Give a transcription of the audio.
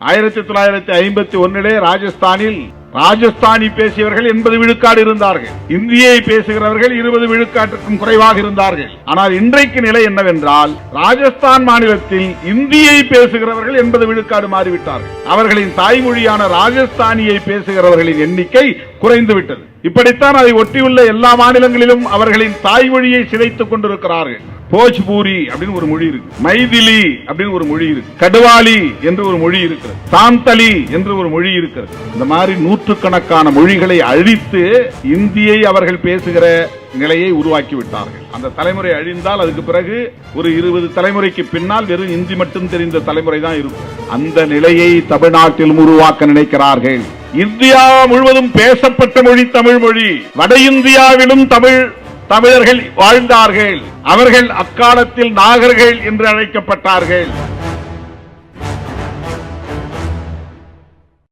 1951 ராஜஸ்தானில் ராஜஸ்தானி பேசியவர்கள் 80 விழுக்காடு இருந்தார்கள். இந்தியை பேசுகிறவர்கள் 20 விழுக்காட்டுக்கும் குறைவாக இருந்தார்கள். ஆனால் இன்றைக்கு நிலை என்னவென்றால், ராஜஸ்தான் மாநிலத்தில் இந்தியை பேசுகிறவர்கள் 80 விழுக்காடு மாறிவிட்டார்கள். அவர்களின் தாய்மொழியான ராஜஸ்தானியை பேசுகிறவர்களின் எண்ணிக்கை குறைந்துவிட்டது. இப்படித்தான் அதை ஒட்டியுள்ள எல்லா மாநிலங்களிலும் அவர்களின் தாய்மொழியை சிதைத்துக் கொண்டிருக்கிறார்கள். போஜ்பூரி அப்படின்னு ஒரு மொழி இருக்கு, மைதிலி அப்படின்னு ஒரு மொழி இருக்கு, கடுவாலி என்று ஒரு மொழி இருக்கிறது, சாந்தலி என்று ஒரு மொழி இருக்கிறது. இந்த மாதிரி நூற்றுக்கணக்கான மொழிகளை அழித்து இந்தியை அவர்கள் பேசுகிற நிலையை உருவாக்கி விட்டார்கள். அந்த தலைமுறை அழிந்தால் அதுக்கு பிறகு ஒரு 20 தலைமுறைக்கு பின்னால் வெறும் இந்தி மட்டும் தெரிந்த தலைமுறை தான் இருக்கும். அந்த நிலையை தமிழ்நாட்டில் உருவாக்க நினைக்கிறார்கள். இந்தியா முழுவதும் பேசப்பட்ட மொழி தமிழ் மொழி. வட இந்தியாவிலும் தமிழர்கள் வாழ்ந்தார்கள். அவர்கள் அக்காலத்தில் நாகர்கள் என்று அழைக்கப்பட்டார்கள்.